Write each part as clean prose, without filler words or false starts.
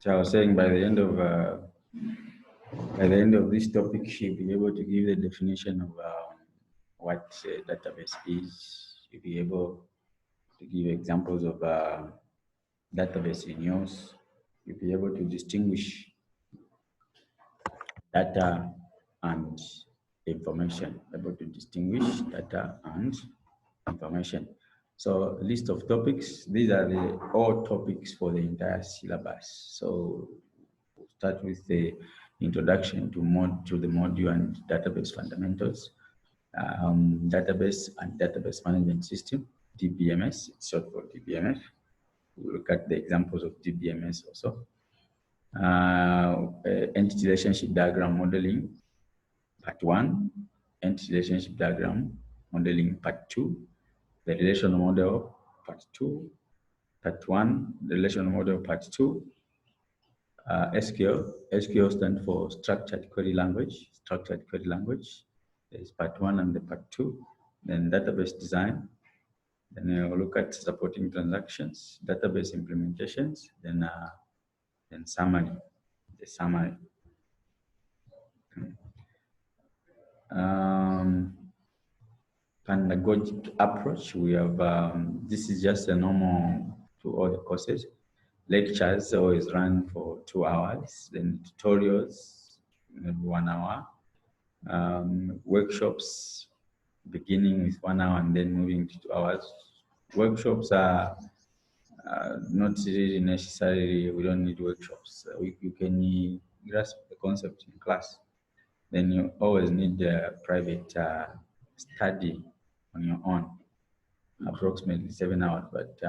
So I was saying by the end of this topic, you'll be able to give the definition of what database is. You'll be able to give examples of database in use. You'll be able to distinguish data and information. Able to distinguish data and information. So list of topics. These are all topics for the entire syllabus. So we'll start with the introduction to the module and database fundamentals, database and database management system, DBMS. It's short for DBMS. We'll look at the examples of DBMS also. Entity relationship diagram modeling, part 1. Entity relationship diagram modeling, part 2. The relational model, part 2. Part 1, the relational model, part 2. SQL. SQL stands for structured query language. Structured query language. There is part 1 and the part 2. Then database design. Then we'll look at supporting transactions, database implementations, then summary. The summary. Pedagogic approach. We have this is just a normal to all the courses. Lectures always run for 2 hours, then tutorials, 1 hour. Workshops beginning with 1 hour and then moving to 2 hours. Workshops are not really necessary. We don't need workshops. You can grasp the concept in class. Then you always need a private study on your own, approximately 7 hours, but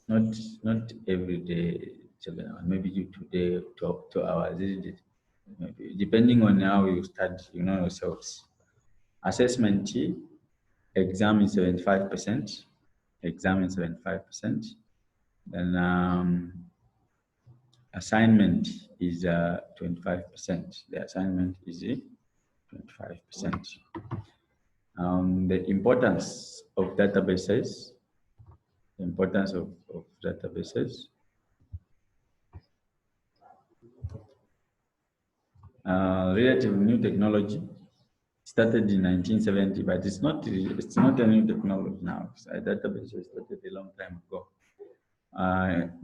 not every day 7 hours. Maybe you today 2 hours, isn't it? Maybe, depending on how you study, you know yourselves. Assessment, exam is 75%. Exam is 75%. Then assignment is 25%. The assignment is 25%. The importance of databases. The importance of databases. Relative new technology started in 1970, but it's not a new technology now. Databases started a long time ago.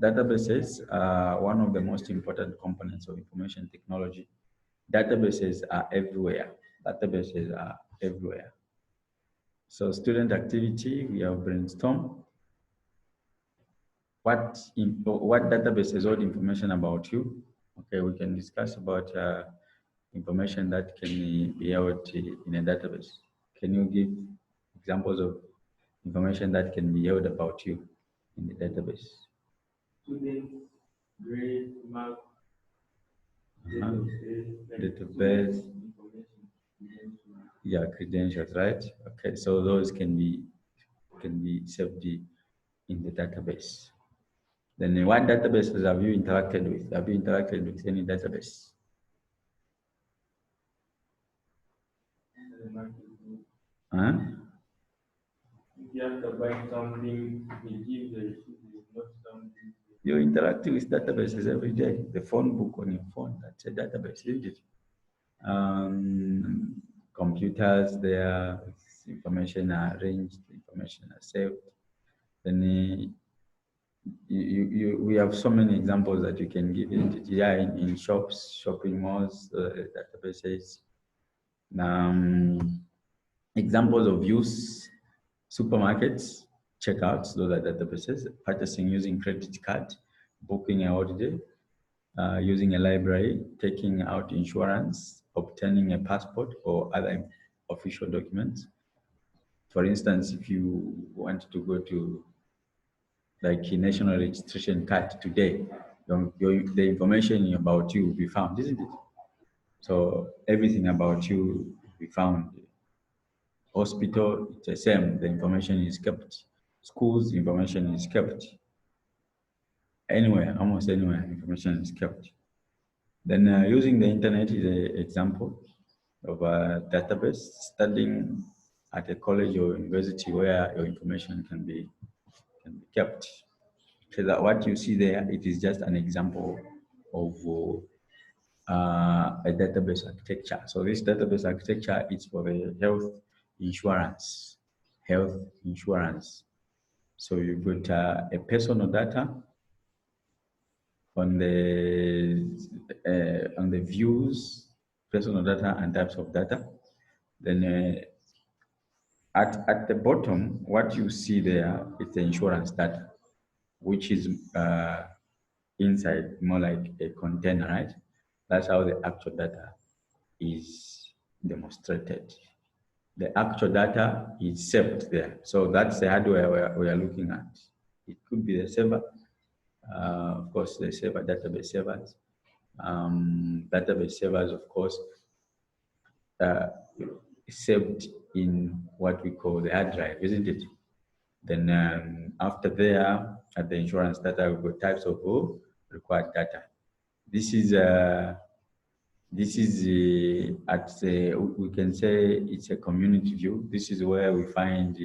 Databases are one of the most important components of information technology. Databases are everywhere. Databases are everywhere. So student activity, we have brainstorm. What databases hold information about you? Okay, we can discuss about information that can be held in a database. Can you give examples of information that can be held about you in the database? Students, grade, mark, date of birth, yeah, credentials, right? Okay, so those can be saved in the database. Then what databases have you interacted with? Have you interacted with any database? Huh? If you have to buy something, they give the not something. You interact with databases every day. The phone book on your phone, that's a database, isn't it? Computers, there, information are arranged, information are saved. Then we have so many examples that you can give it. Yeah, in shops, shopping malls, databases. Examples of use: supermarkets, checkouts, those are databases. Purchasing using credit card, booking a holiday, using a library, taking out insurance, obtaining a passport or other official documents. For instance, if you want to go to like a national registration card today, the information about you will be found, isn't it? So everything about you will be found. Hospital, it's the same, the information is kept. Schools, information is kept. Anywhere, almost anywhere, information is kept. Then using the internet is an example of a database. Studying at a college or university where your information can be kept. So that what you see there, it is just an example of a database architecture. So this database architecture is for the health insurance. Health insurance. So you've got a personal data on the views, personal data and types of data. Then at the bottom, what you see there is the insurance data, which is inside, more like a container, right? That's how the actual data is demonstrated. The actual data is saved there. So that's the hardware we are looking at. It could be the server, of course, the server, database servers. Database servers, of course, saved in what we call the hard drive, isn't it? Then after there, at the insurance data, we've got types of required data. This is we can say it's a community view. This is where we find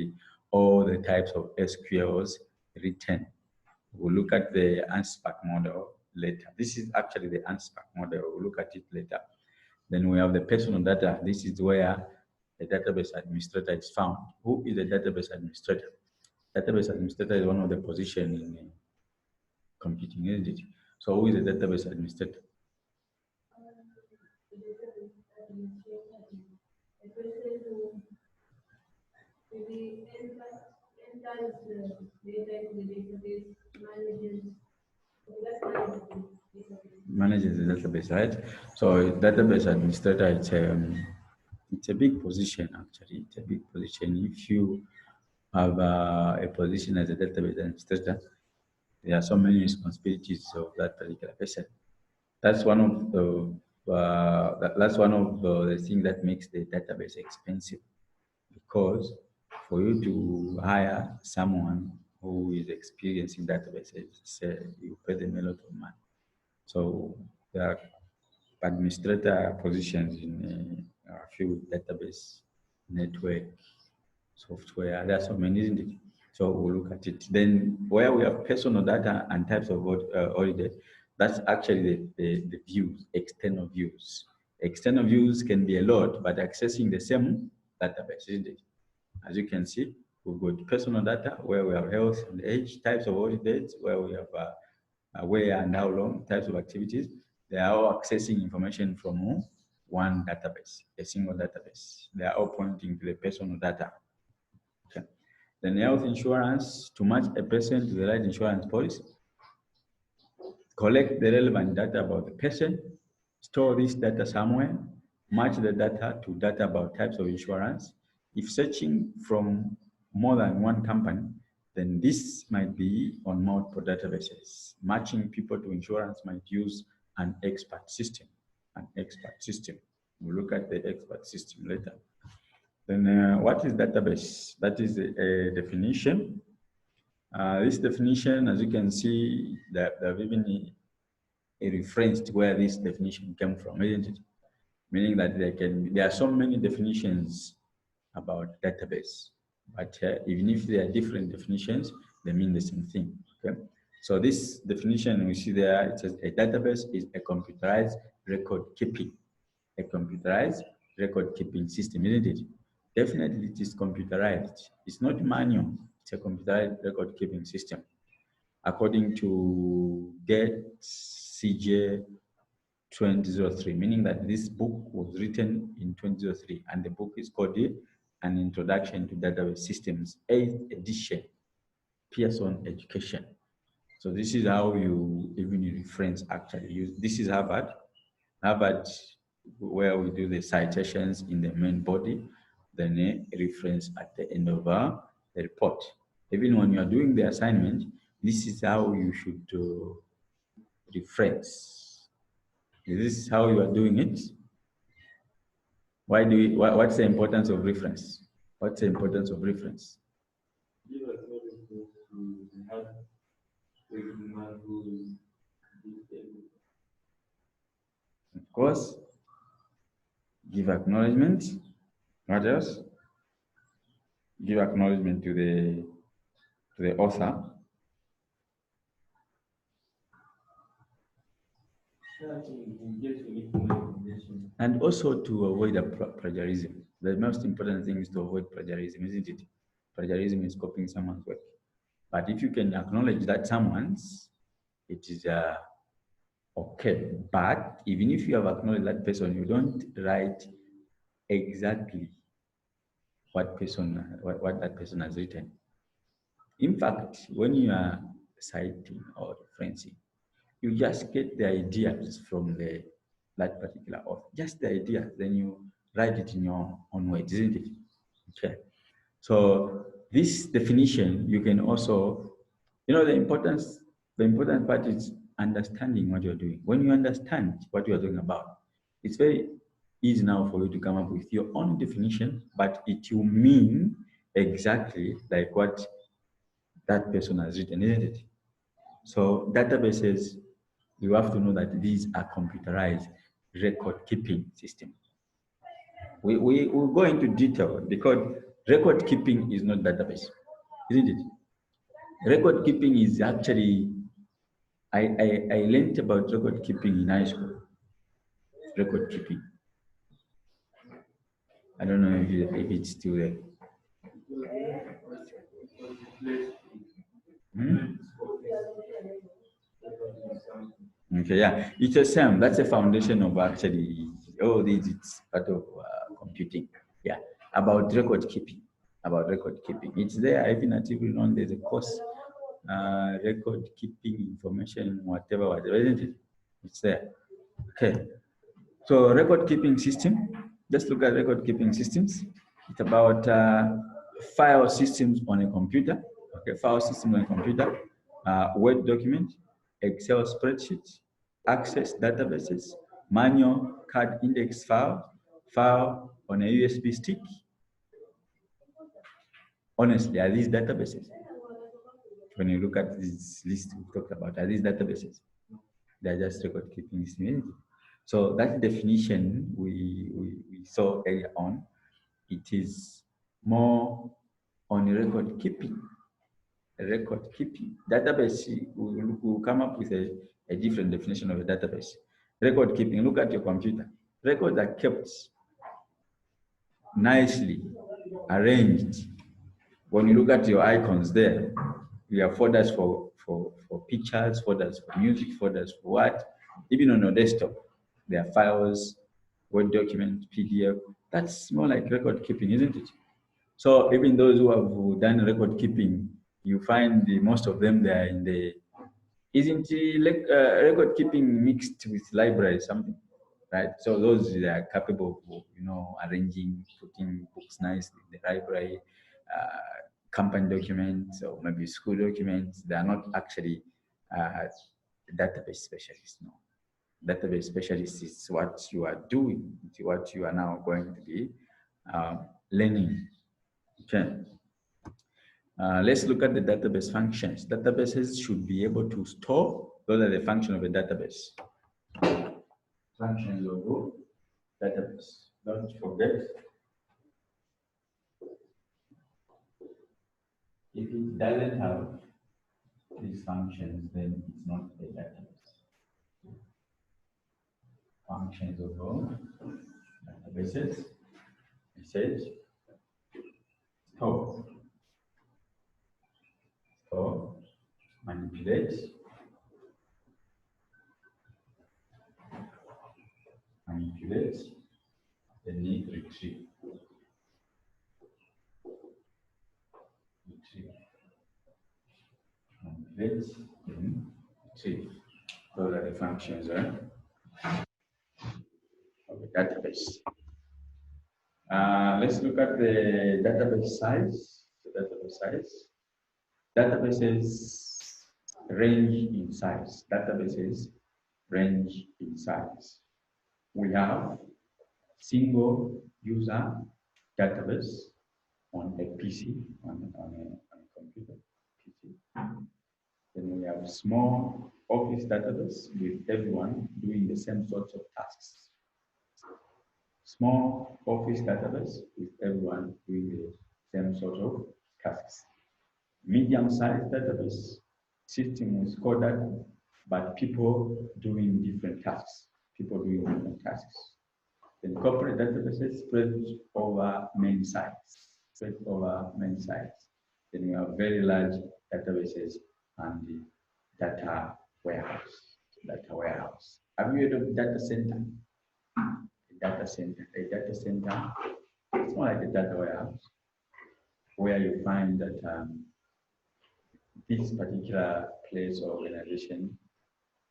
all the types of SQLs written. We'll look at the ANSPAC model later. This is actually the ANSPAC model. We'll look at it later. Then we have the personal data. This is where the database administrator is found. Who is the database administrator? Database administrator is one of the positions in computing, isn't it? So who is the database administrator? Manages the database, right? So database administrator, it's a big position actually. It's a big position. If you have a position as a database administrator, there are so many responsibilities of that particular person. That's one of the things that makes the database expensive, because for you to hire someone who is experienced in databases, you pay them a lot of money. So there are administrator positions in a few database, network, software. There are so many, isn't it? So we'll look at it. Then where we have personal data and types of holiday, that's actually the views, external views. External views can be a lot, but accessing the same database, isn't it? As you can see, we've got personal data where we have health and age, types of holidays where we have where and how long, types of activities. They are all accessing information from one database, a single database. They are all pointing to the personal data. Okay. Then health insurance, to match a person to the right insurance policy, collect the relevant data about the person, store this data somewhere, match the data to data about types of insurance. If searching from more than one company, then this might be on multiple databases. Matching people to insurance might use an expert system. We'll look at the expert system later. Then what is database? That is a definition. This definition, as you can see, they've even a reference to where this definition came from, isn't it? Meaning that there are so many definitions about database, but even if there are different definitions, they mean the same thing. Okay. So this definition we see there, it says a database is a computerized record keeping system, isn't it? Definitely it is computerized. It's not manual. It's a computerized record keeping system. According to GET CJ 2003, meaning that this book was written in 2003, and the book is called An Introduction to Database Systems, 8th edition, Pearson Education. So this is how you even reference actually use. This is Harvard, where we do the citations in the main body, then a reference at the end of the report. Even when you are doing the assignment, this is how you should reference. Is this how you are doing it? What's the importance of reference? What's the importance of reference? Of course, give acknowledgement. What else? Give acknowledgement to the author. In case we need more information. And also to avoid plagiarism. The most important thing is to avoid plagiarism, isn't it? Plagiarism is copying someone's work. But if you can acknowledge that someone's, it is okay. But even if you have acknowledged that person, you don't write exactly what that person has written. In fact, when you are citing or referencing, you just get the ideas from that particular author, just the ideas, then you write it in your own words, isn't it? Okay. So this definition, you can also, the important part is understanding what you're doing. When you understand what you're talking about, it's very easy now for you to come up with your own definition, but it will mean exactly like what that person has written, isn't it? So databases, you have to know that these are computerized record-keeping systems. We'll go into detail because record keeping is not database, isn't it? Record keeping is actually, I learned about record keeping in high school. Record keeping. I don't know if it's still there. Okay, yeah, it's the same. That's a foundation of actually, this it's part of computing. Yeah, about record keeping. It's there, even at everyone, there's a course, record keeping information, whatever, isn't it? It's there. Okay. So record keeping system, let's look at record keeping systems. It's about file systems on a computer. Okay, file system on a computer, Word document, Excel spreadsheets, Access databases, manual card index file on a USB stick. Honestly, are these databases? When you look at this list we talked about, are these databases? They're just record keeping systems. So that definition we saw earlier on, it is more on record keeping. Database, we'll come up with a different definition of a database. Record keeping, look at your computer. Records are kept nicely arranged. When you look at your icons there, you have folders for pictures, folders for music, folders for what? Even on your desktop, there are files, Word document, PDF. That's more like record keeping, isn't it? So even those who have done record keeping, you find most of them, they are in the, isn't it record keeping mixed with library something, right? So those that are capable of, arranging, putting books nicely in the library, company documents or maybe school documents. They are not actually database specialists, no. Database specialist is what you are doing, it's what you are now going to be learning. Okay. Let's look at the database functions. Databases should be able to store, those are the functions of a database. Functions of a database. Don't forget. If it doesn't have these functions, then it's not a database. Functions of databases, message, store, manipulate, then need retrieve. Manipulate, then retrieve. Those are the functions of a database. Let's look at the database size. Databases range in size. We have single user database on a PC, on a computer PC. Then we have small office database with everyone doing the same sorts of tasks. Small office database with everyone doing the same sort of tasks. Medium-sized database system is called that but people doing different tasks. Then corporate databases spread over many sites. Then we have very large databases and the data warehouse. Have you heard of data center? A data center. It's more like a data warehouse where you find that this particular place or organization,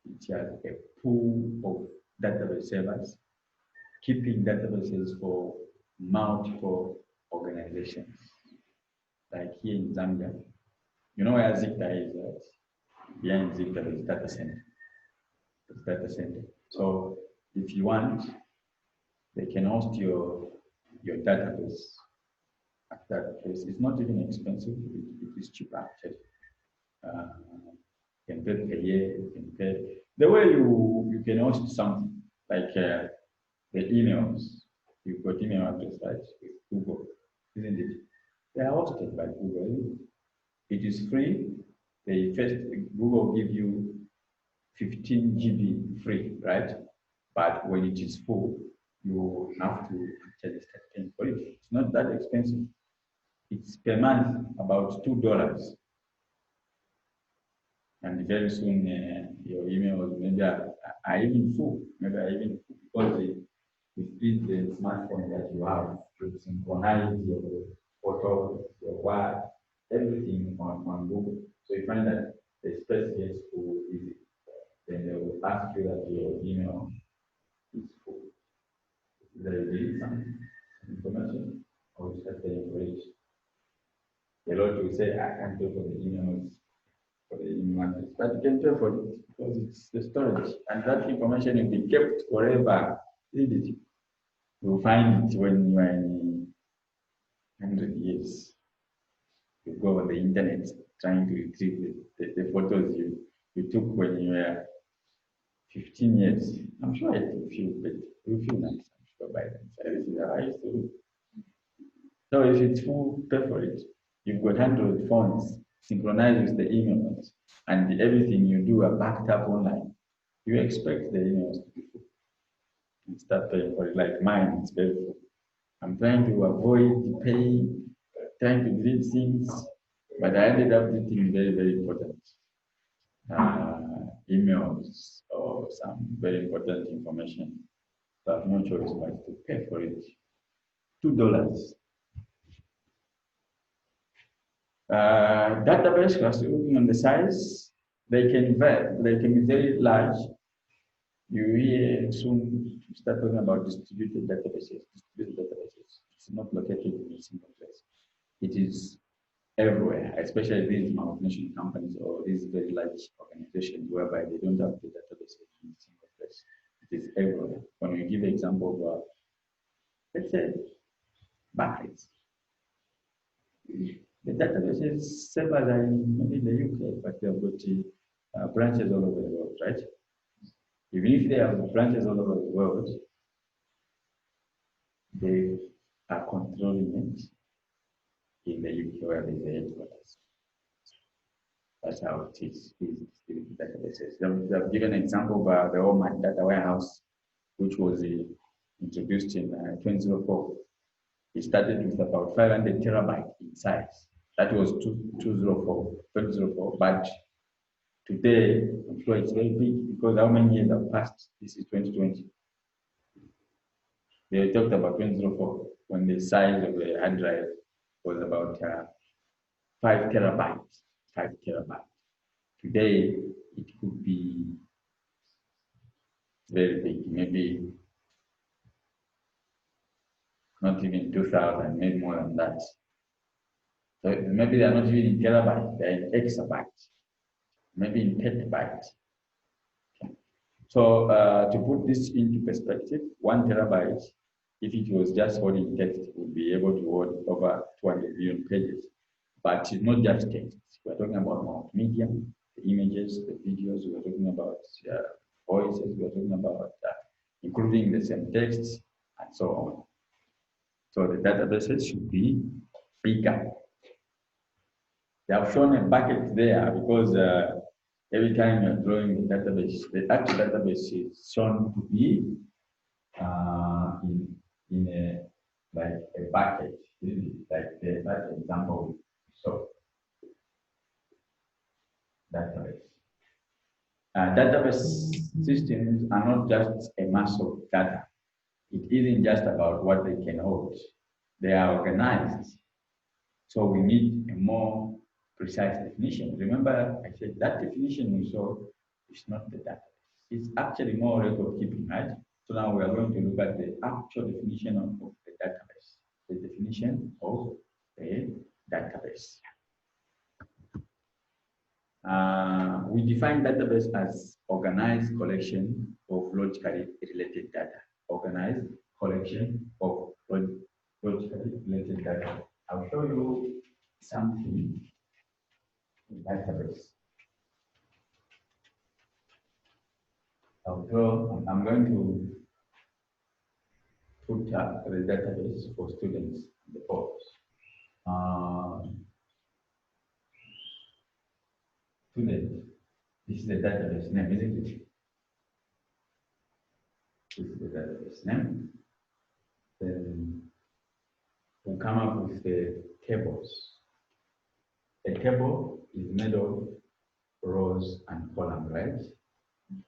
it has a pool of database servers, keeping databases for multiple organizations. Like here in Zambia, you know where Zikta is, right? Behind Zikta is data center. So if you want, they can host your database at that place. It's not even expensive, it is cheap actually. You can pay per year, you can pay. The way you can host something, like the emails, you've got email address, right, with Google, isn't it? They are hosted by Google. It is free. Google give you 15 GB free, right? But when it is full, you have to actually start paying for it. It's not that expensive. It's per month about $2. And very soon your emails maybe are even full. Because with the smartphone that you have to synchronize your photos, your work, everything on Google. So you find that the space gets full easy. Then they will ask you that your email is full. There is some information, or you start paying for it. A lot will say, I can't pay for the emails, for the email address, but you can pay for it because it's the storage, and that information will be kept forever, isn't it? You'll find it when you are in 100 years. You go on the internet trying to retrieve the photos you took when you were 15 years. I'm sure it will feel better. It will feel nice, I'm sure, by then. So this is how I used to do. So if it's full, pay for it. You've got 100 phones synchronized with the emails, and everything you do are backed up online. You expect the emails to be full. And start paying for it. Like mine, it's very full. I'm trying to avoid paying, trying to delete things, but I ended up deleting very, very important emails or some very important information. So I have no choice but to pay for it. $2. Database, because looking on the size, they can be very large. You hear soon start talking about distributed databases. It's not located in a single place. It is everywhere, especially these multinational companies or these very large organizations whereby they don't have the databases in a single place. It is everywhere. When we give an example of, let's say, Barclays. The databases servers are maybe in the UK, but they have got branches all over the world, right? Even if they have branches all over the world, they are controlling it in the UK where there's the headquarters. That's how it is with databases. They've given an example of the Oman data warehouse, which was introduced in 2004. It started with about 500 terabytes in size. That was 2004, but today, I'm sure it's very big because how many years have passed? This is 2020. They talked about 2004 when the size of the hard drive was about 5 terabytes. Today, it could be very big, maybe not even 2,000, maybe more than that. So maybe they're not even in terabytes, they're in exabytes, maybe in petabytes. Okay. So to put this into perspective, 1 terabyte, if it was just holding text, would be able to hold over 200 billion pages. But it's not just text. We're talking about multimedia, the images, the videos, we're talking about voices, we're talking about including the same texts, and so on. So the databases should be bigger. They have shown a bucket there because every time you're drawing the database, the actual database is shown to be in a like a bucket, like that example we saw. Database. Database systems are not just a mass of data. It isn't just about what they can hold. They are organized. So we need a more precise definition. Remember, I said that definition we saw is not the database. It's actually more record keeping, right? So now we are going to look at the actual definition of the database. The definition of a database. We define database as organized collection of logically related data. Organized collection of logically related data. I'll show you something in database. I'm going to put the database for students in the course. Student, this is the database name, isn't it? This is the database name. Then we'll come up with the tables. A table is made of rows and columns, right?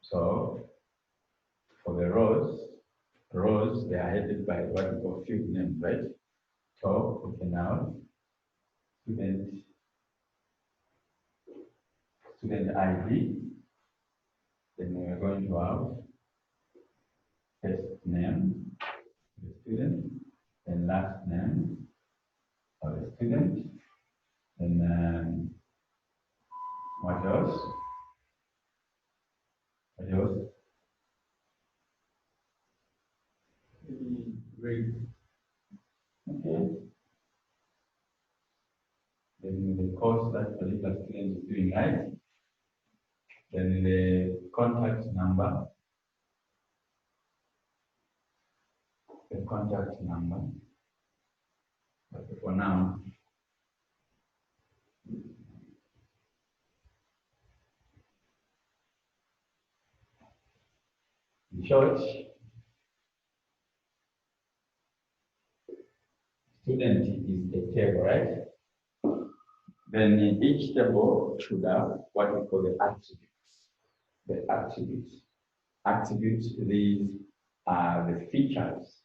So for the rows, they are headed by what we call field names, right? So we can now student ID. Then we are going to have first name of the student, then last name of the student, and what else? What else? Grade. Okay. Then the course that particular student is doing, right? Then the contact number. The contact number. But for now, in short, student is a table, right? Then in each table should have what we call the attributes. The attributes. Attributes, these are the features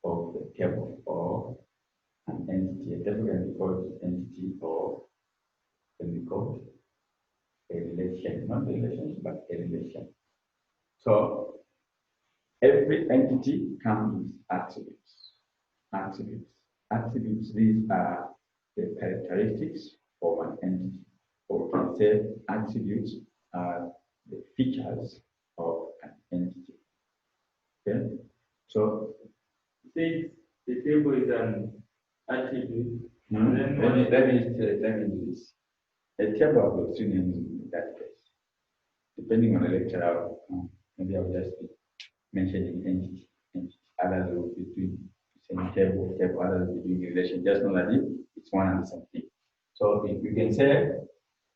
of the table or an entity. A table can be called entity or can be called a relation, not a relationship, but a relation. So every entity comes with attributes. Attributes, these are the characteristics of an entity. Or we can say attributes are the features of an entity. Okay? So Since the table is an attribute, then let me do this. A table of the students in that case. Depending on the lecturer, maybe I'll just be mentioning entity. Others will be doing the same table, others will be doing relation. Just know that it's one and the same thing. So if you can say,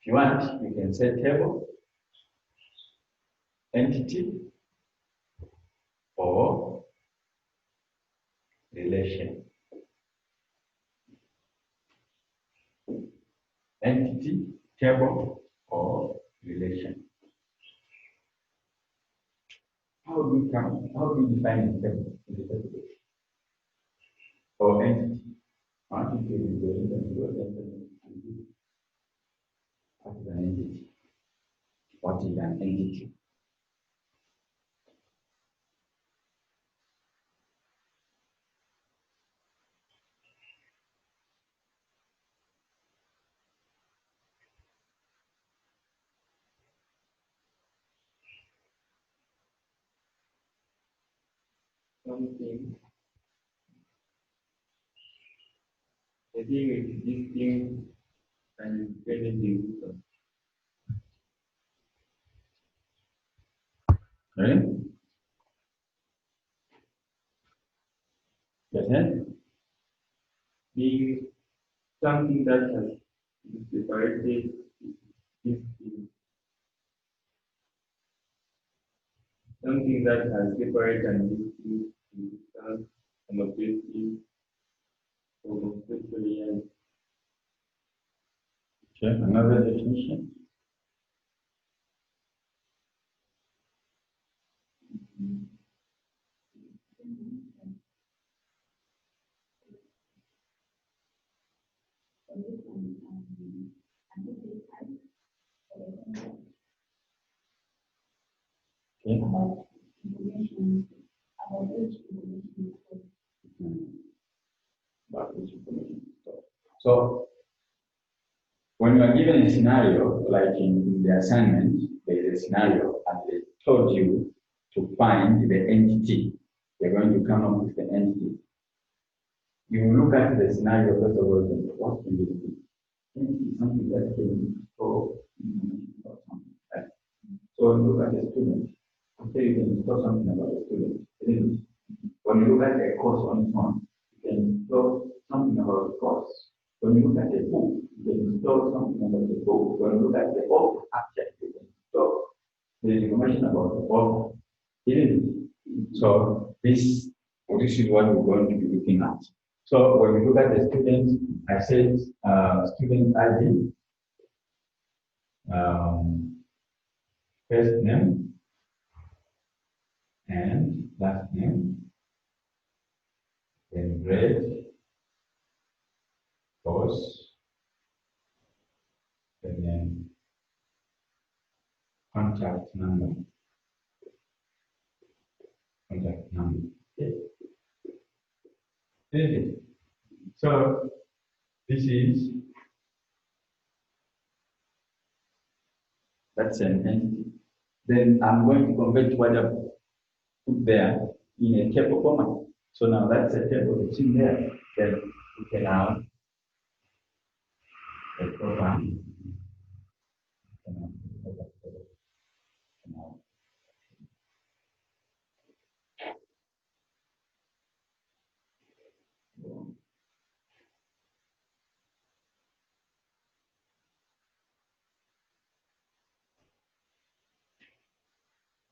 if you want, you can say table, entity, or relation. Entity, table, or relation. How do you define a table in the first place? Or entity? What is an entity? What is an entity? something, a thing existing and independent. Right? Yes, Being something that has been separated 15. Something that has separate and distinct in distance and objective from spatial reality. Okay, another definition. Okay. About information, about which information. About which information. So when you are given a scenario, like in the assignment, there is a scenario and they told you to find the entity. You're going to come up with the entity. You look at the scenario first of all, what can you do? Entity is something that can store information about something. Right? So you look at the student. Okay, you can store something about the student. When you look at the course on its own, you can store something about the course. When you look at the book, you can store something about the book. When you look at the author object, you can store the information about the author. So this is what we're going to be looking at. So when we look at the students, I said student ID, first name and last name, then grade, course, and then contact number. Contact number. Okay. So this is that's an entity. Then I'm going to convert what I've put there in a table format. So now that's a table that's in there. Then we can have a program.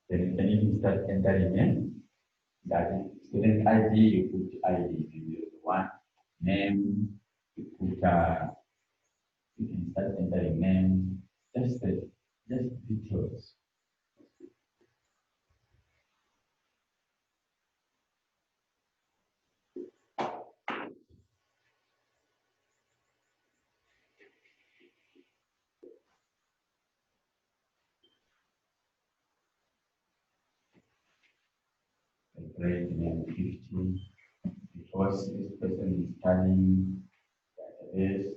Then can you start entering in? That is student ID, you put ID, you one name, you put you can start entering name, just details. Grade name 50, because this person is studying database,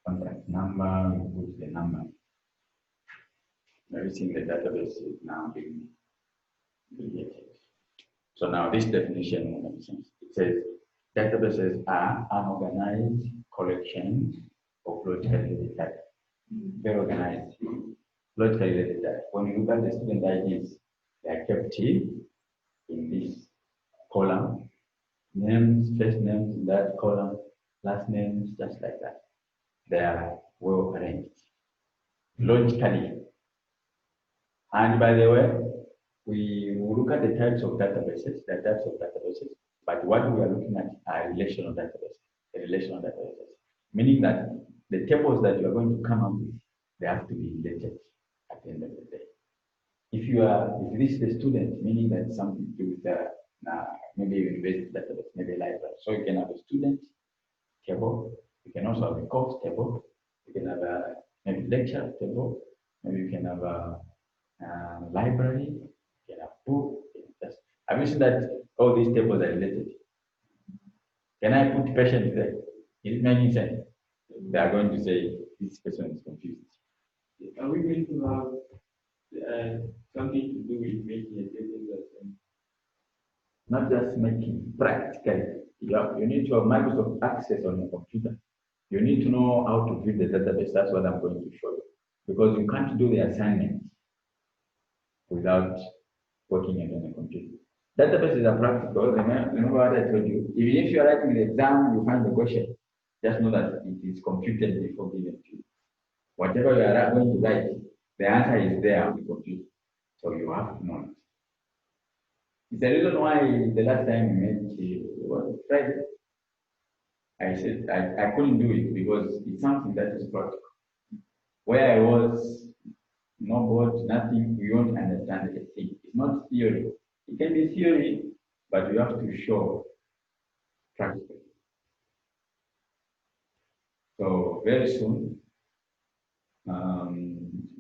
contact number, you put the number. Everything in the database is now being created. So now this definition makes sense. It says databases are unorganized collections of logically data. Very organized, logically related data. When you look at the student IDs, they are kept in this column. Names, first names in that column, last names, just like that. They are well arranged logically. And by the way, we will look at the types of databases, but what we are looking at are relational databases, meaning that the tables that you are going to come up with, they have to be related at the end of the day. If this is a student, meaning that something to do with maybe a university database, maybe a library. So you can have a student table, you can also have a course table, you can have a maybe lecture table, maybe you can have a library, you can have book. Have you seen that all these tables are related? Can I put patient there? Is it making sense? They are going to say this person is confused. Are we going to have something to do with making a table that Not just making practical. You need to have Microsoft Access on your computer. You need to know how to build the database. That's what I'm going to show you. Because you can't do the assignment without working it on the computer. Databases are practical. Remember what I told you. Even if you're writing the exam, you find the question. Just know that it is computed before given to you. Whatever you are going to write, the answer is there on the computer. So you have to know it. It's the reason why the last time we met was Friday. I said I couldn't do it because it's something that is practical. Where I was, no board, nothing, you won't understand a thing. It's not theory. It can be theory, but you have to show practical. So very soon,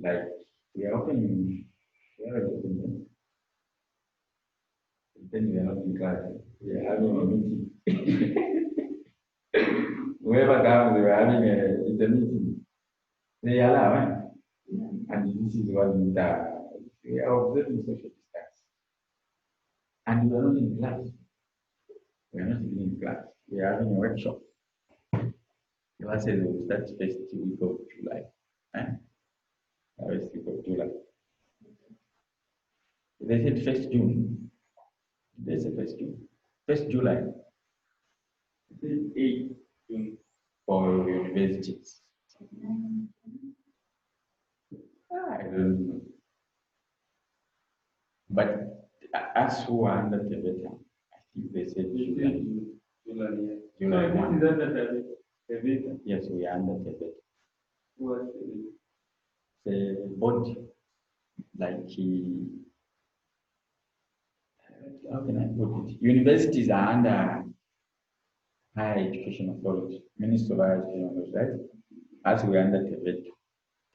like we are opening, where are we opening? Then we are not in class. We are having a meeting. Whoever comes, we are having a meeting. They allow it. And this is what we are observing social distance. And we are not in class. We are not even in class. We are having a workshop. Classes will start first week of July. First week of July. They said 1st June. They said 1st June. 1st July. 8th June for universities. I don't know. But us who are under Tibeta, I think they said July. July 1. Yes, we are under Tibeta. The body, like how can I put it? Universities are under Higher Education Authority, Ministry of Higher Education Authority, right? As we are under Tibeta.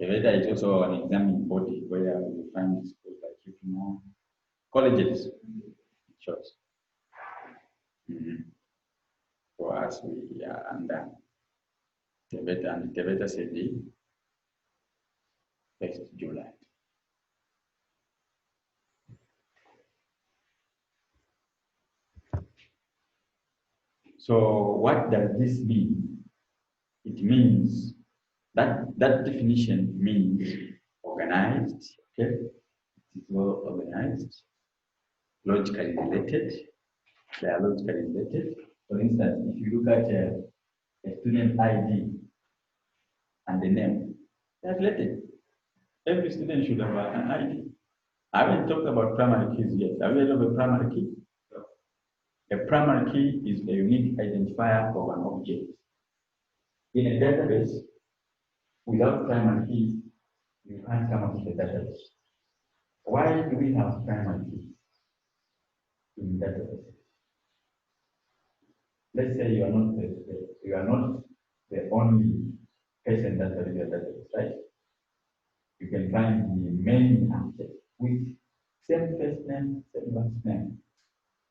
Tibeta is also an examining body where we find schools like colleges, short. For us, we are under Tibeta, and Tibeta said the 1st July. So what does this mean? It means that definition means organized, okay? It is well organized, logically related. They are logically related. For instance, if you look at a student ID and the name, they are related. Every student should have an ID. I haven't talked about primary keys yet. Have you heard of a primary key? A primary key is a unique identifier of an object. In a database, without primary keys, you can't come up with a database. Why do we have primary keys in databases? Let's say you are not the only person that has your database, right? You can find the main asset with same first name, same last name.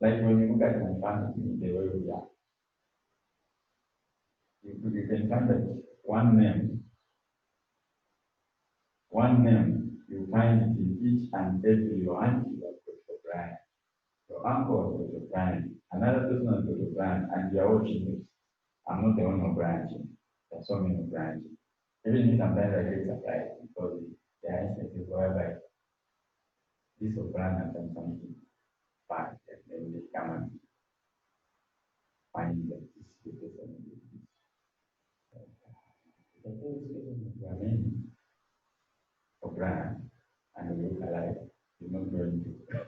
Like when you look at my family, the way we are, you can find that one name, you find it in each and every one. You have Dr. Brian, your uncle was Dr. Brian, another person was Dr. Brian, and you are all genius. I'm not the only branching. There are so many branches. Even if sometimes I get surprised because there are instances whereby this of Brian has done something bad, and then they come and find that this is the person who did this. The whole season of Ramen or brand and we look alike, you're not going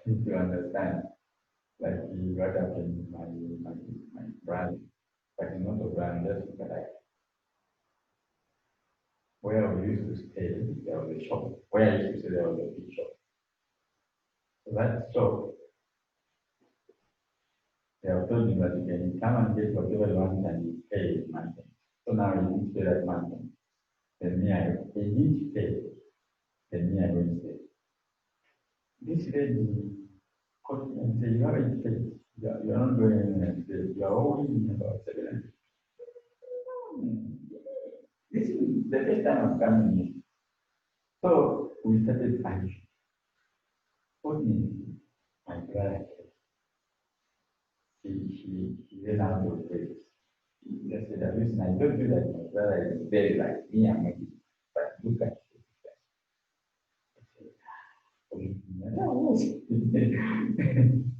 to understand. Like you got up in my brand, but you're not a brand, just look alike. Where we used to stay, there was a shop. Where I used to stay, there was a big shop. So that shop, they have told me that you can come and get whatever you want and you pay monthly. So now you need to pay that monthly. Then me, I need to pay. Then me, I will say, this lady called me and said, you haven't paid. You are not going and say, you are owing about 700. This is the first time I'm coming in. So we started arguing. Told me, my brother, he ran out of words. He just said, listen, I told you that my brother is very like me, I'm not, but look at it.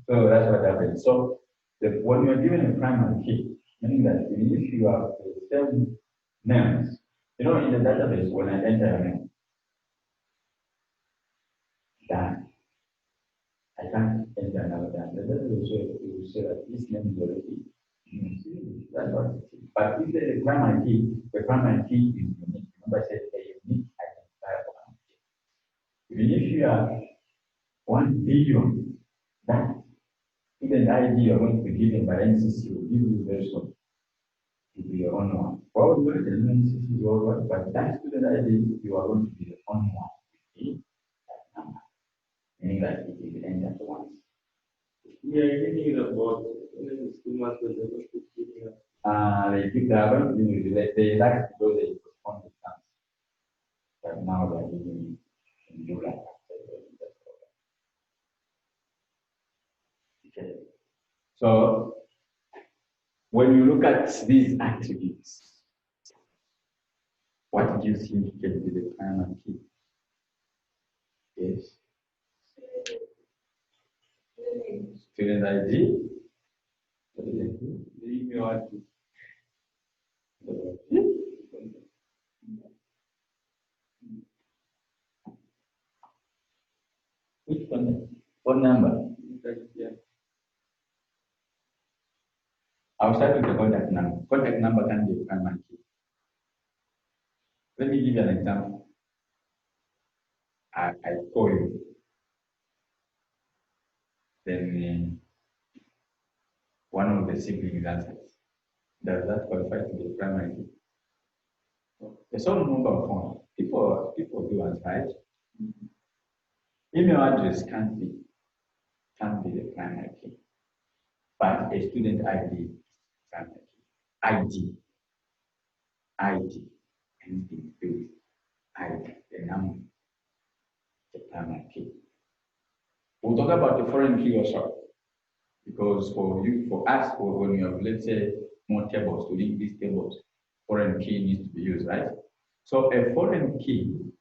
So that's what happened. So when you're given a primary key, meaning that if you have same names. You know, in the database, when I enter a name, Dan, I can't enter another Dan. The database will say that this name is already used. That's what it is. But if there is a primary key, the primary key is unique. Remember, I said a unique identifier for an object. Even if you have 1 billion, that even the ID you are going to be given by NCC will give you very soon. It will be your own one. Well, we will tell NCC your one, but that student ID, you are going to be the only one with that number. Meaning that it will end at once. We are thinking about when it's 2 months, but they're not giving us. They pick the other, they like to go, they postpone the exams. But now they are giving in July. Okay. So when you look at these attributes, what do you think can be the primary key? Yes. Student ID. Leave your ID. Which one? Phone number. Yeah. I'll start with the contact number. Contact number can be a primary key. Let me give you an example. I call you. Then one of the siblings answers. Does that qualify to be a primary key? It's all mobile phone. People do answer, right? Email address can't be the primary key. But a student ID is primary key. ID, anything to do with ID, the number, the primary key. We'll talk about the foreign key also. Because for us, when you have, let's say, more tables to link these tables, foreign key needs to be used, right? So a foreign key is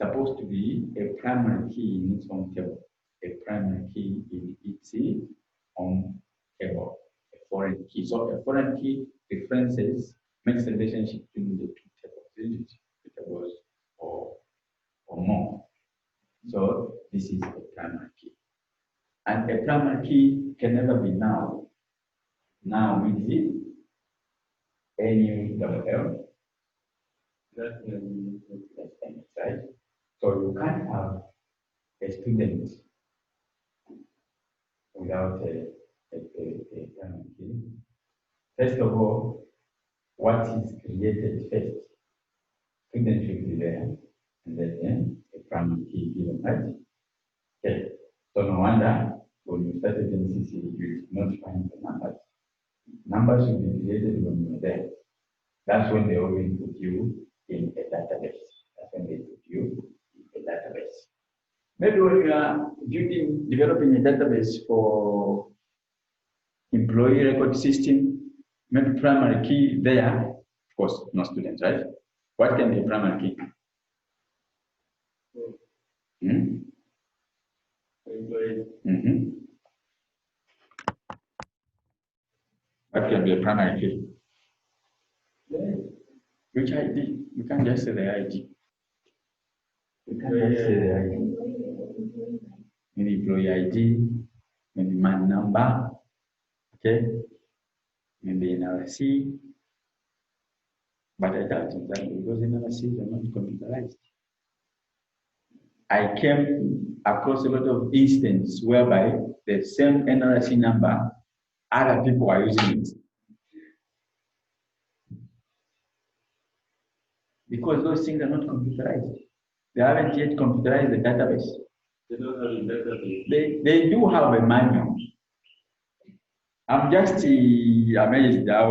supposed to be a primary key in its own table, a primary key in its own table, a foreign key. So a foreign key differences makes the relationship between the two tables, isn't it? Two tables or more. So this is a primary key. And a primary key can never be null. Now means it NULL. That's Right? So you can't have a student without a primary key. First of all, what is created first? Student should be there, and then a primary key given, right? Okay. So no wonder when you started NCC, you did not find the numbers. Numbers should be created when you're there. That's when they always put you in a database. That's when they put you in a database. Maybe when you are developing a database for employee record system, maybe primary key there, of course, no students, right? What can be a primary key? What can be a primary key? Which ID? You can't just say the ID. You can't just say the ID. Maybe employee ID, maybe man number, okay? Maybe NRC. But I doubt it that because NRCs are not computerized. I came across a lot of instances whereby the same NRC number, other people are using it. Because those things are not computerized. They haven't yet computerized the database. They don't have a database. They do have a manual. I'm just amazed how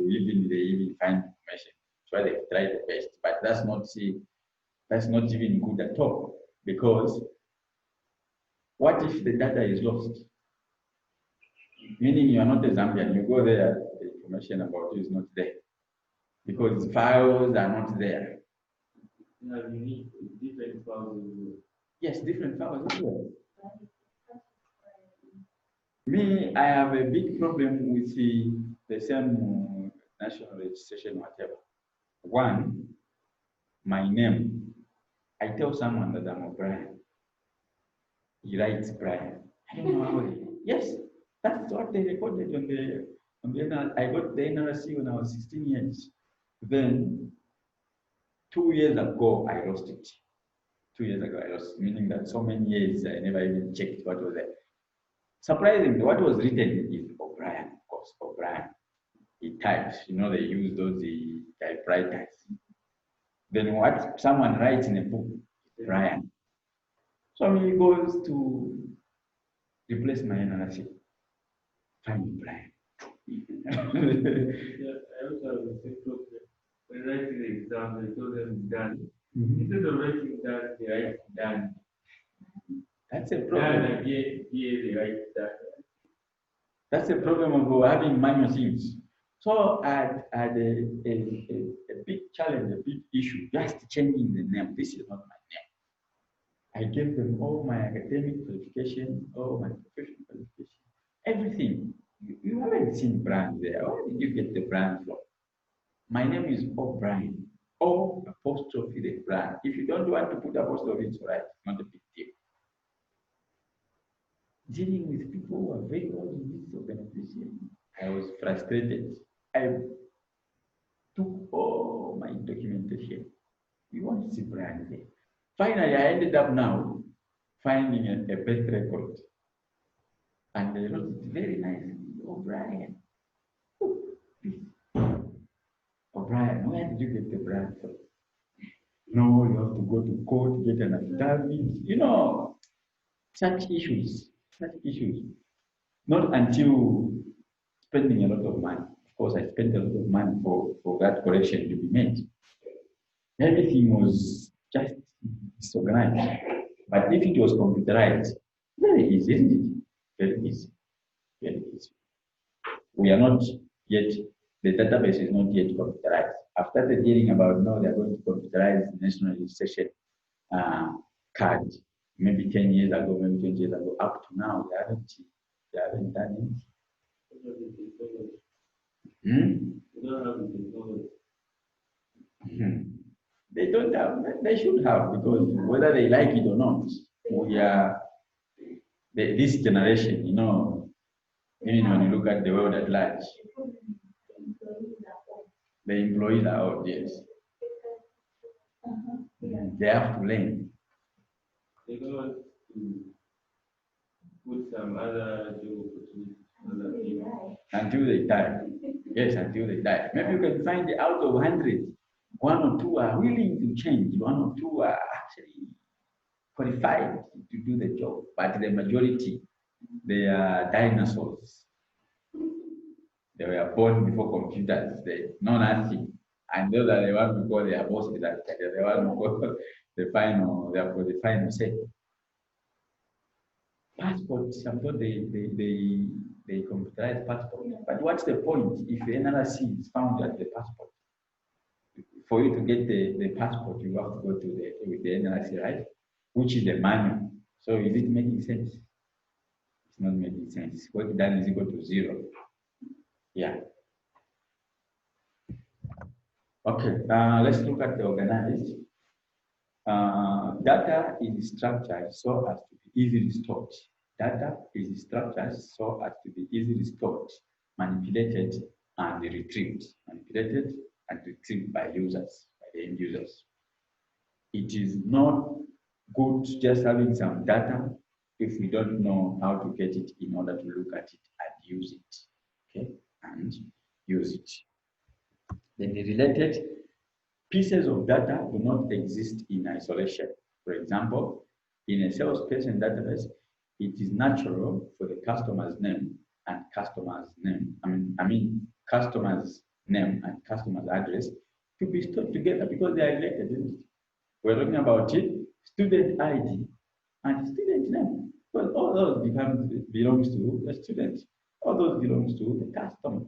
even they even find information. So they try the best, but that's not even good at all. Because what if the data is lost? Meaning you are not a Zambian, you go there, the information about you is not there. Because files are not there. You have unique, different files. Yes, different files as well. Me, I have a big problem with the same national registration, whatever. One, my name. I tell someone that I'm O'Brien. He writes Brian. I don't know how yes, that's what they recorded on the I got the NRC when I was 16 years. Then 2 years ago, I lost it. 2 years ago, I lost it, meaning that so many years I never even checked what was there. Surprisingly, what was written is O'Brien, of course, O'Brien. He types, they use those typewriters. Then what someone writes in a book, Brian. So he goes to replace my NRC. Find Brian. Yeah, I also have the same problem. When writing the exam, I told them done. Instead of writing that, they write done. That's a Done problem. again, here they write done. That's a problem of having manual things. So I had a big challenge, a big issue, just changing the name. This is not my name. I gave them all my academic qualification, all my professional qualification, everything. You haven't seen brand there. Where did you get the brand from? My name is O'Brien. O apostrophe the brand. If you don't want to put apostrophe, it's all right. Not a big deal. Dealing with people who are very old in this organization, I was frustrated. I took all my documentation. You want to see brand there. Finally, I ended up now finding a birth record. And they wrote it very nicely. O'Brien. O'Brien, where did you get the brand from? No, you have to go to court, get an affidavit. Such issues. Not until spending a lot of money. Of course, I spent a lot of money for that correction to be made. Everything was just disorganized. But if it was computerized, very easy, isn't it? Very easy. Very easy. We are not yet, the database is not yet computerized. I've started hearing about now they're going to computerize the national registration card. Maybe 10 years ago, maybe 20 years ago. Up to now, they haven't done it. They don't have, they should have, because whether they like it or not, we are, this generation, even when you look at the world at large, the employees are out, yes. They have to learn. They don't want to put some other job opportunities for other people. Until they die. Yes, until they die. Maybe you can find out of 100, 1 or 2 are willing to change, 1 or 2 are actually qualified to do the job, but the majority, they are dinosaurs. They were born before computers, they know nothing. And those are the ones who call their bosses, that they're the ones who call the final, therefore the final say. Passports, I'm told they computerize passport. But what's the point if the NRC is found at the passport? For you to get the passport, you have to go to the NRC, right? Which is the manual. So is it making sense? It's not making sense. Work done is equal to 0. Yeah. Okay, let's look at the organized. Data is structured so as to be easily stored. Data is structured so as to be easily stored, manipulated and retrieved. Manipulated and retrieved by users, by the end users. It is not good just having some data if we don't know how to get it in order to look at it and use it. Okay, and use it. Then the related pieces of data do not exist in isolation. For example, in a salesperson database, it is natural for the customer's name and customer's name, customer's name and customer's address to be stored together because they are related, isn't it? We're talking about it, student ID and student name. Well, all those belongs to the student. All those belongs to the customer.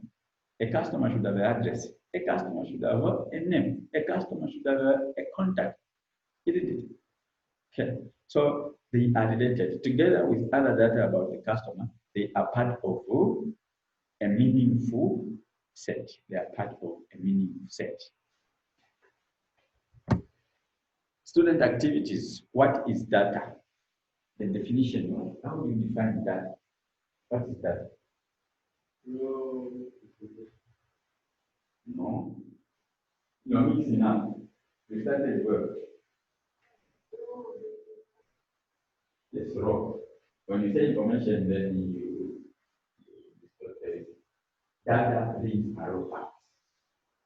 A customer should have an address. A customer should have a name. A customer should have a contact. Isn't it? Okay. So they are related. Together with other data about the customer, they are part of a meaningful set. They are part of a meaning set. Student activities. What is data? The definition. How do you define that? What is that? No. You're mixing up. You started the word. Yes, raw. When you say information, then you data, these are raw facts.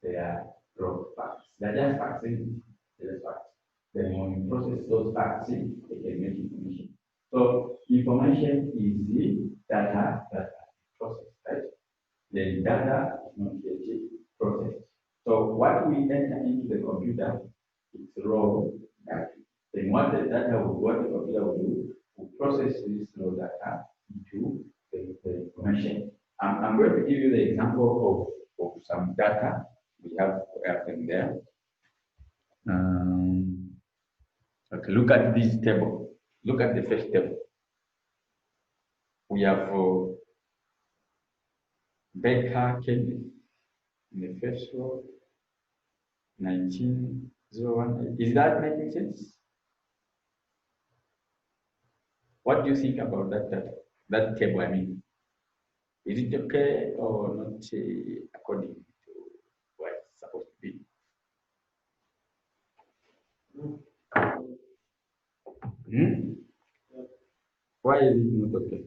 They are raw facts. They're just facts, they're just facts. Then when you process those facts, they can make information. So information is the data that processed, right? The data is not yet processed. So what we enter into the computer is raw data. Then what the data will, what the computer will do, will process this raw data into the information. I'm going to give you the example of some data we have in there. Okay, look at this table. Look at the first table. We have Baker Kenneth in the first row, 1901. Is that making sense? What do you think about that table? I mean, is it okay or not according to what it's supposed to be? Why is it not okay?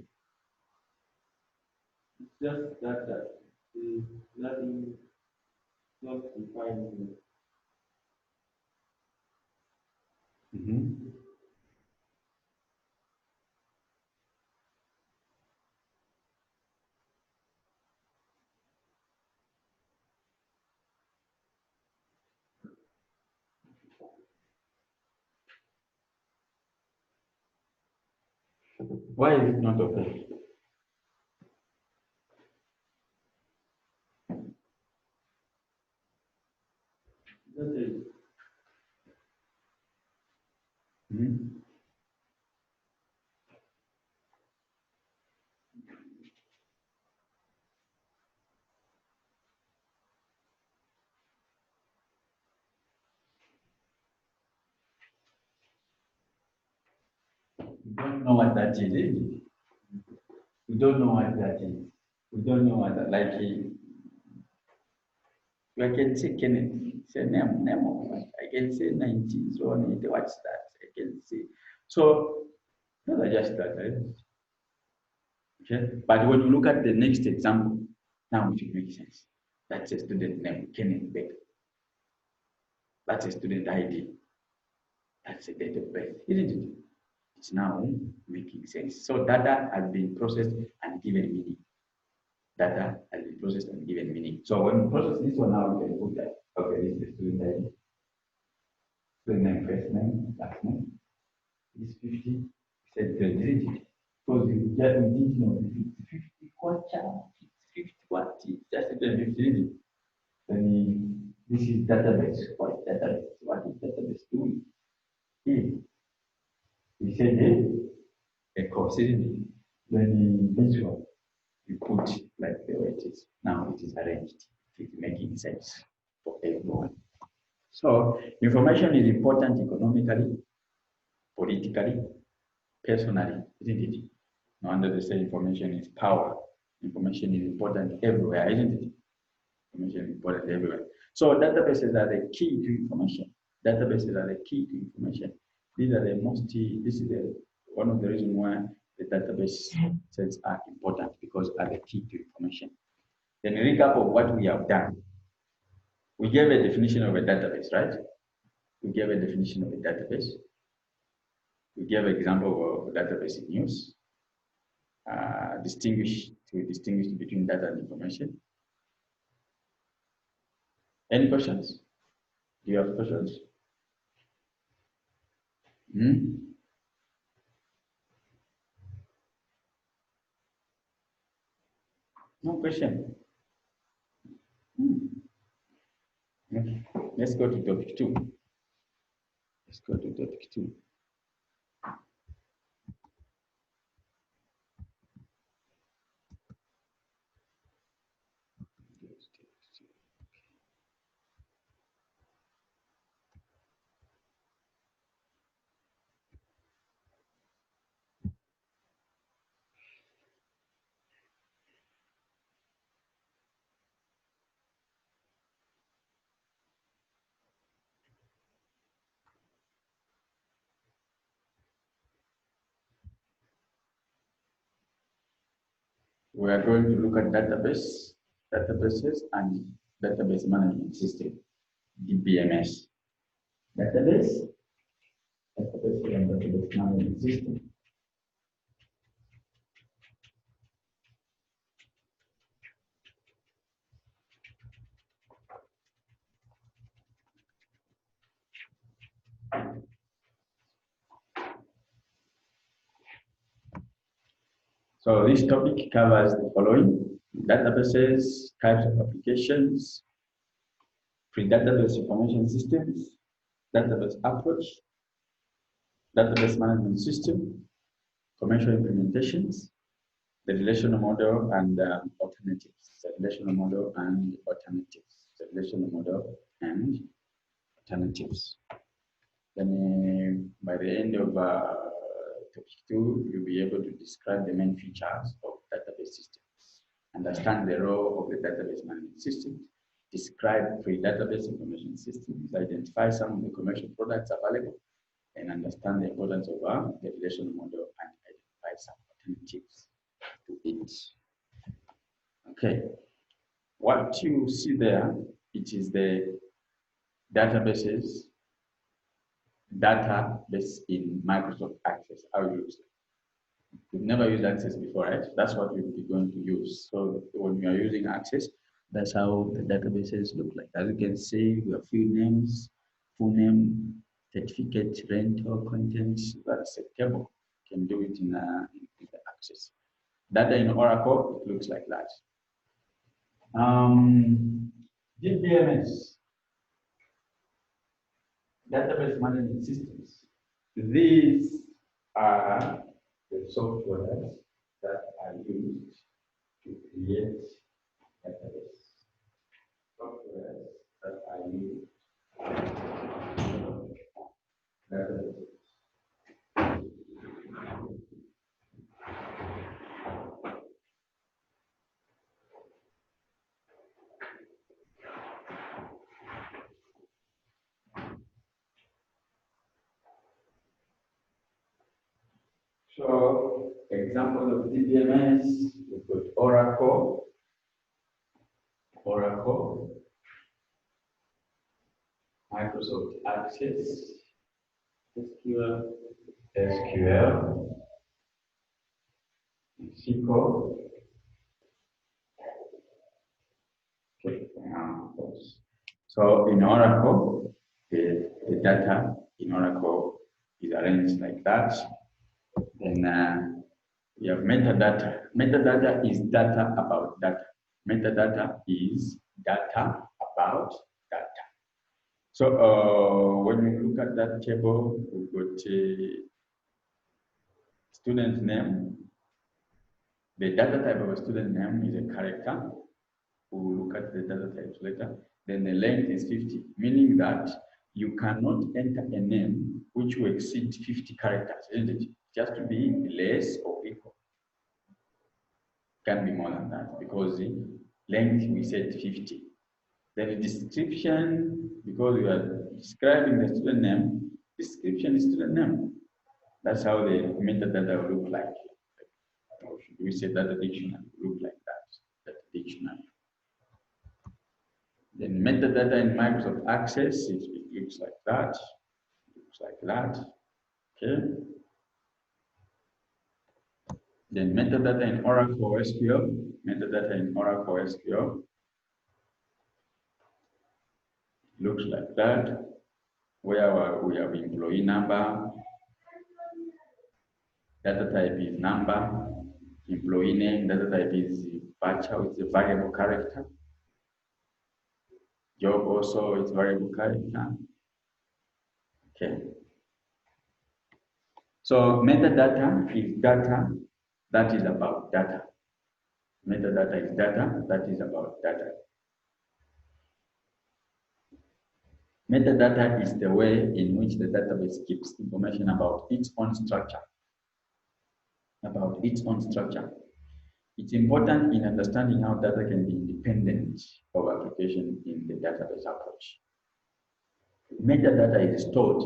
It's just that is nothing not defined. Why is it not okay? That is We don't know what that is, is it? We don't know what that is. We don't know what that like. I can say Kenneth, say name. I can say 90s or what's that? I can say. So those are just that, right? Okay. But when you look at the next example, now it will make sense. That's a student name, Kenneth Beck. That's a student ID. That's a date of birth, isn't it? It's now making sense. So data has been processed and given meaning. Data has been processed and given meaning. So when we process this one now, we can put that. Okay, this is the student ID. Student name, first name, last name. This 50, said the digit. Because we didn't know 50 quarter, 50 what? Just a 50 digit. Then this is database. What is database? What is database doing? Here. We said a course, isn't it? Then in this one, you put like the way it is. Now it is arranged. It is making sense for everyone. So information is important economically, politically, personally, isn't it? No wonder they say information is power. Information is important everywhere, isn't it? Information is important everywhere. So databases are the key to information. Databases are the key to information. These are the most. This is one of the reasons why the database sets are important because are the key to information. Then a recap of what we have done. We gave a definition of a database, right? We gave a definition of a database. We gave an example of a database in use. Distinguish between data and information. Any questions? Do you have questions? No question. Okay. Let's go to topic 2. Let's go to topic 2. we are going to look at databases, and database management system, DBMS. Database and database management system. So this topic covers the following: databases, types of applications, pre-database information systems, database approach, database management system, commercial implementations, the relational model and alternatives, the relational model and alternatives, the relational model and alternatives. Then by the end of topic 2, you'll be able to describe the main features of database systems, understand the role of the database management system, describe pre-database information systems, identify some of the commercial products available, and understand the importance of the relational model and identify some alternatives to it. Okay, what you see there, it is the database in Microsoft Access, how it looks like. We've never used Access before, right? That's what we'll be going to use. So when we are using Access, that's how the databases look like. As you can see, we have field names, full name, certificate, rental, contents. That's a table. You can do it in the Access. Data in Oracle, it looks like that. DBMS, database management systems. These are the softwares that are used to create database. Softwares that are used to create database. So, example of DBMS, we've got Oracle, Microsoft Access, SQL, SQL, okay. So in Oracle, the data in Oracle is arranged like that. Then we have metadata. Metadata is data about data. Metadata is data about data. So when you look at that table, we've got a student name. The data type of a student name is a character. We'll look at the data types later. Then the length is 50, meaning that you cannot enter a name which will exceed 50 characters, isn't it? Just to be less or equal. Can be more than that because the length we said 50. Then the description, because we are describing the student name, description is student name. That's how the metadata will look like. Or should we say that the dictionary will look like that? That dictionary. Then metadata in Microsoft Access, it looks like that. It looks like that. Okay. Then metadata in Oracle SQL, looks like that, where we have employee number, data type is number, employee name, data type is virtual, it's a variable character. Job also is variable character. Okay. So metadata is data that is about data. Metadata is data that is about data. Metadata is the way in which the database keeps information about its own structure. It's important in understanding how data can be independent of application in the database approach. Metadata is stored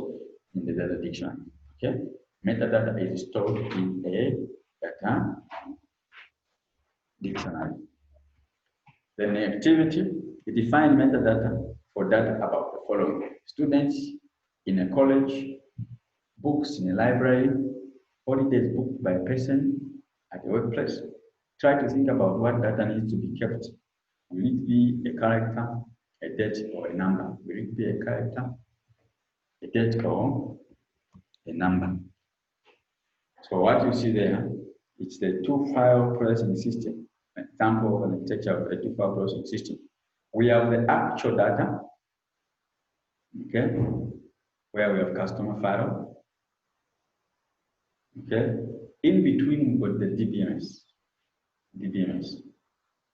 in the data dictionary. Okay? Metadata is stored in a data dictionary. Then the activity, define metadata for data about the following: students in a college, books in a library, holidays booked by a person at a workplace. Try to think about what data needs to be kept. Will it be a character, a date, or a number? Will it be a character, a date, or a number? So what you see there, it's the two-file processing system. An example of an architecture of a two-file processing system. We have the actual data, okay, where we have customer file, okay. In between, we've got the DBMS,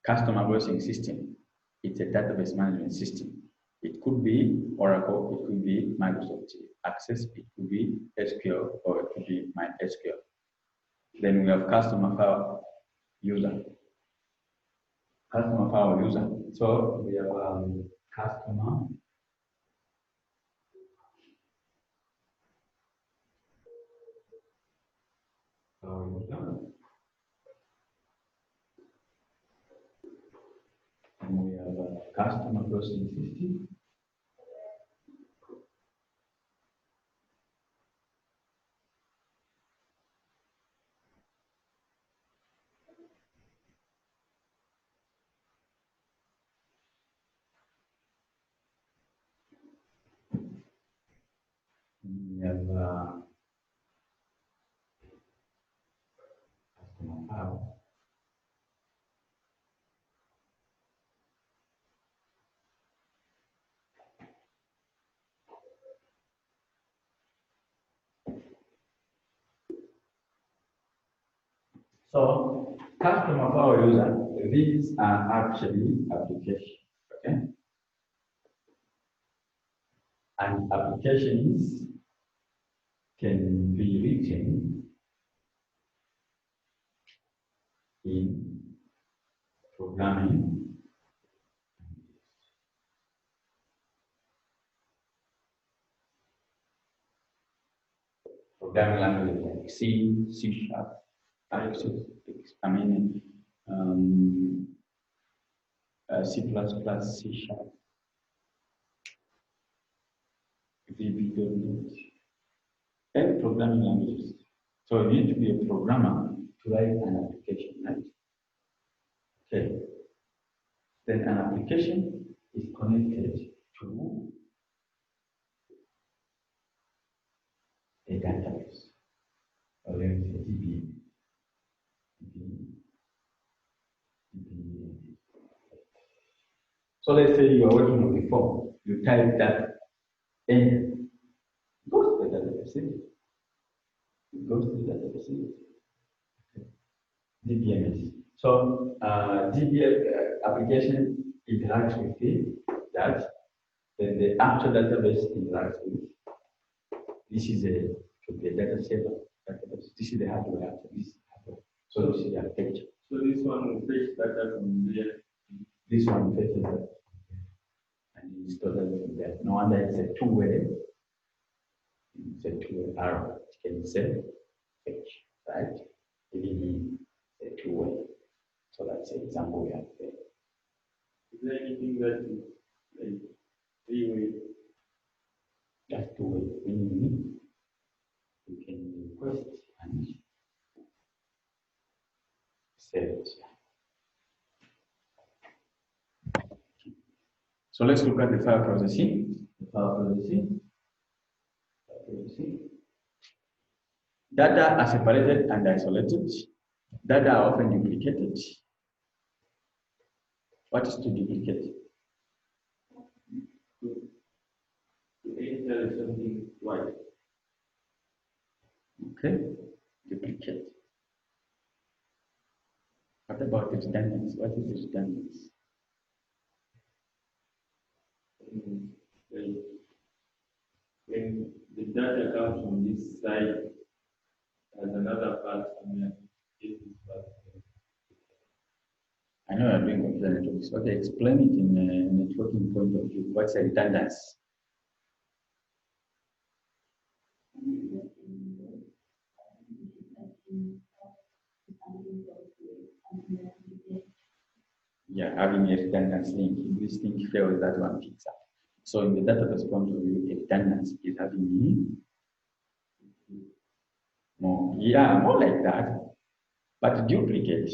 customer processing system. It's a database management system. It could be Oracle, it could be Microsoft Access, it could be SQL, or it could be MySQL. Then we have customer file user. Customer file user. So we have customer file user. And we have a customer processing system. We have customer file. So customer file user, these are actually applications, okay? And applications can be written in programming languages like C, C Sharp, C++, C Sharp, VB.NET, and programming languages. So you need to be a programmer to write an application, right? Okay. Then an application is connected to a database, or let me say DB. So let's say you are working on the form, you type that in, it goes to the database. It goes to the database. DBMS. So application interacts with that, then the actual database interacts with. This is should be a data saver database. This is the hardware. This is hardware. So this is the architecture. So this one will fetch data from there. This one fetches that and install that from there. No wonder it's a two-way. It's a two-way arrow. It can say fetch, right? It a two-way. So that's the example we have there. Is there anything that is like three-way? That's two-way. Meaning you can request and save it. So let's look at the file processing. Data are separated and isolated. Data are often duplicated. What is to duplicate? To enter something twice. Okay, duplicate. What about redundancy? What is redundancy? When the data comes from this side, there's another part somewhere. I know you're doing computer networks. Okay, explain it in a networking point of view. What's a redundancy? having a redundant link. If this link fails, that one picks up. So in the database point of view, a redundancy is having more like that, but duplicate,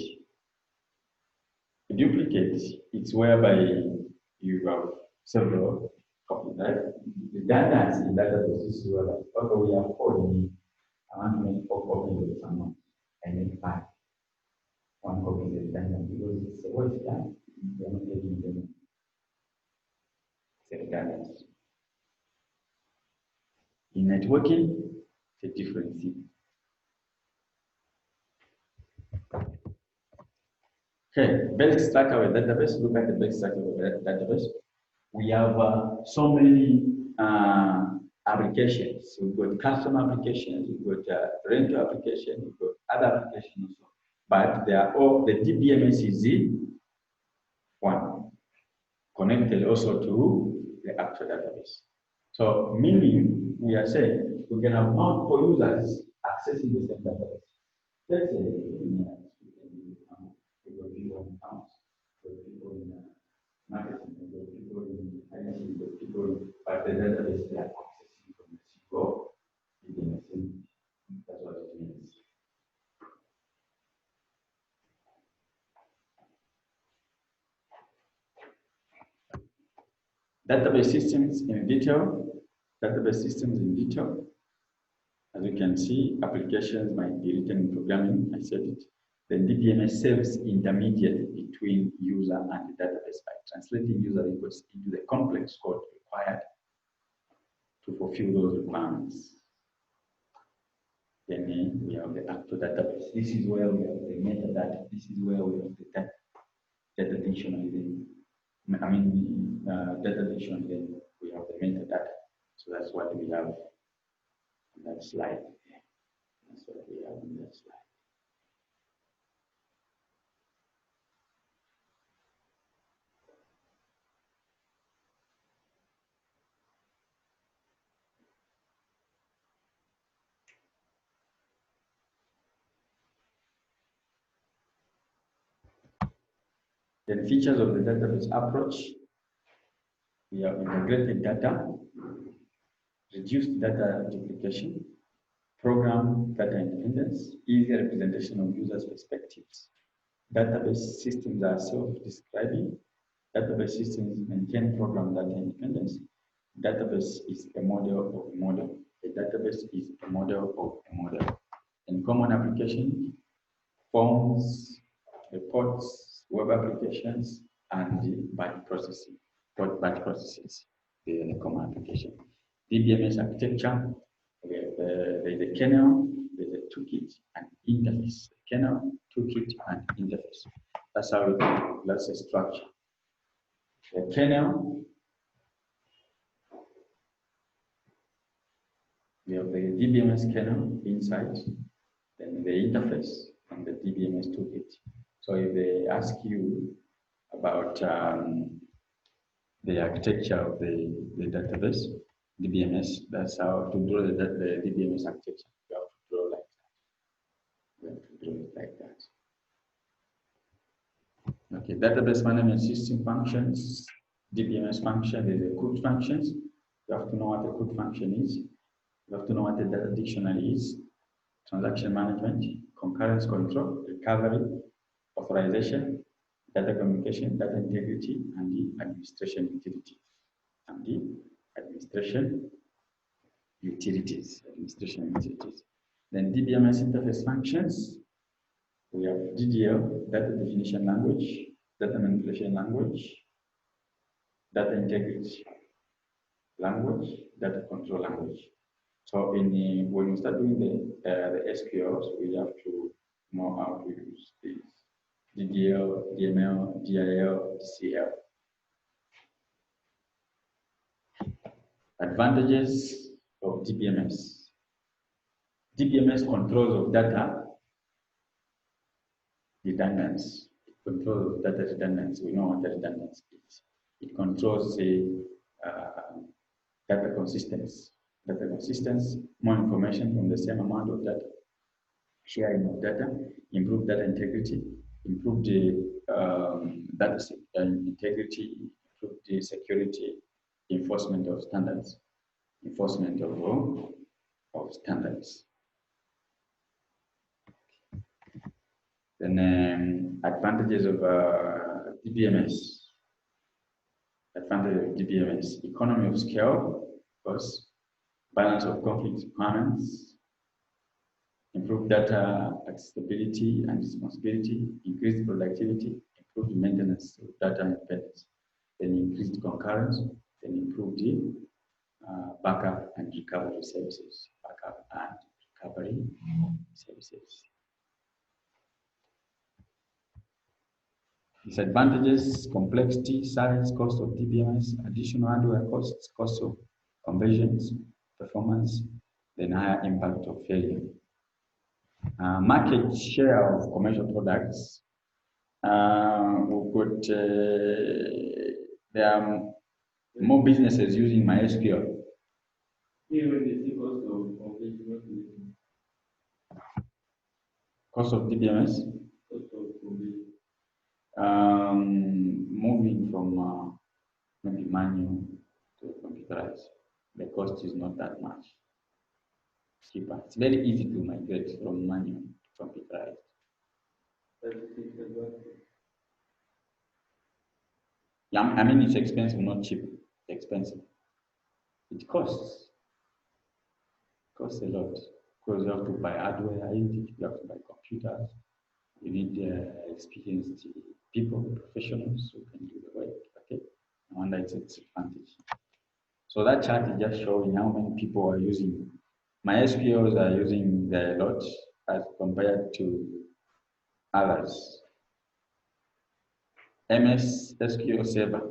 it's whereby you have several copies, right? Redundancy in database is whereby, okay, we have code, I want to make 4 copies of someone, and make 5. 1 copy is redundant because it's a voice done. We are not taking them. It's a redundancy. In networking, it's a different thing. Okay, basic structure of a database. Look at the basic structure of a database. We have so many applications. We've got custom applications, we've got rental applications, we've got other applications also. But they are all, the DBMS is one, connected also to the actual database. So meaning, we are saying we can have multiple users accessing the same database. Let's say we got people in accounts, we got people in marketing, we got people in finance, we got people in, but the database they are accessing from the single DBMS. That's what it means. Database systems in detail. As you can see, applications might be written in programming, I said it. The DBMS serves intermediate between user and the database by translating user requests into the complex code required to fulfill those requirements. Then we have the actual database. This is where we have the metadata. This is where we have the data dictionary. Data dictionary, then we have the metadata. So that's what we have on that slide. That's what we have on that slide. Then features of the database approach. We have integrated data, reduced data duplication, program data independence, easy representation of users' perspectives. Database systems are self-describing. Database systems maintain program data independence. Database is a model of a model. A database is a model of a model. In common application, forms, reports, web applications, and batch processing. Batch processes in a common application. DBMS architecture, there is a kernel, there's a toolkit, and interface. Kernel, toolkit, and interface. That's how that's a structure. The kernel, we have the DBMS kernel inside, then the interface, and the DBMS toolkit. So if they ask you about the architecture of the database, DBMS, that's how to draw the DBMS architecture. You have to draw like that. You have to draw it like that. Okay, database management system functions, DBMS function, there's a CRUD functions. You have to know what a CRUD function is. You have to know what the data dictionary is, transaction management, concurrence control, recovery, authorization, data communication, data integrity, and the administration utility. And the administration utilities. Then DBMS interface functions. We have DDL, data definition language, data manipulation language, data integrity language, data control language. So when you start doing the SQLs, we have to know how to use these DDL, DML, DIL, DCL. Advantages of DBMS. DBMS controls of data redundancy. It controls data redundancy. We know what the redundancy is. It controls the data consistency. Data consistency, more information from the same amount of data, sharing of data, improve data integrity, improve the data integrity, improve the security, enforcement of standards, of standards. Then advantages of DBMS. Advantage of DBMS: economy of scale, of course, balance of conflict requirements, improved data accessibility and responsibility, increased productivity, improved maintenance of data independence, then increased concurrence, then improved the backup and recovery services. Disadvantages: complexity, size, cost of DBMS, additional hardware costs, cost of conversions, performance, then higher impact of failure. Market share of commercial products. There are more businesses using MySQL. Cost of DBMS. Moving from maybe manual to computerized, the cost is not that much cheaper. It's very easy to migrate from manual to computerized. Yeah, I mean it's expensive, not cheap. It's expensive. It costs a lot because you have to buy hardware, you have to buy computers. You need experienced people, professionals who can do the work. Okay, no wonder it's its advantage. So that chart is just showing how many people are using MySQLs are using a lot as compared to others. MS SQL Server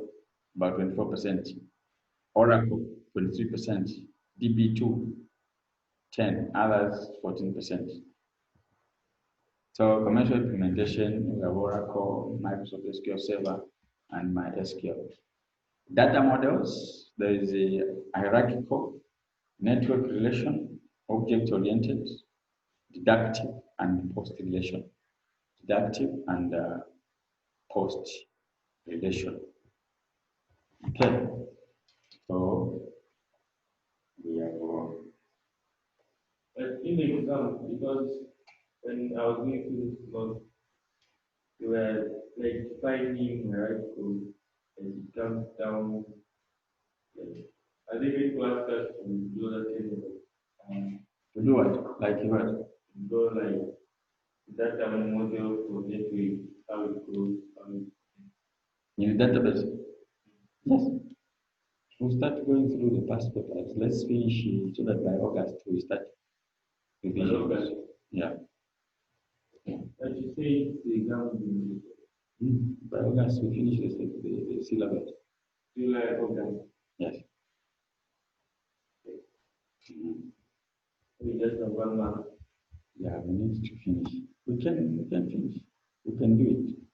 about 24%, Oracle 23%, DB2 10%, others 14%. So commercial implementation, we have Oracle, Microsoft SQL Server, and MySQL. Data models, there is a hierarchical, network relation, object-oriented, deductive, and post-relation. Deductive and post-relation. Okay, so we have. But in the exam, because when I was going through this month, you were like finding right code and it comes down. Like, I think it was us to do that thing. To do what? Like what? Go like data model for gateway, how it goes. In the database? Yes. We'll start going through the past papers. Let's finish it so that by August we start revision. Yeah. As you say, the exam. By August we finish the syllabus. July, August. Yes. We just have 1 month. Yeah, we need to finish. We can finish. We can do it.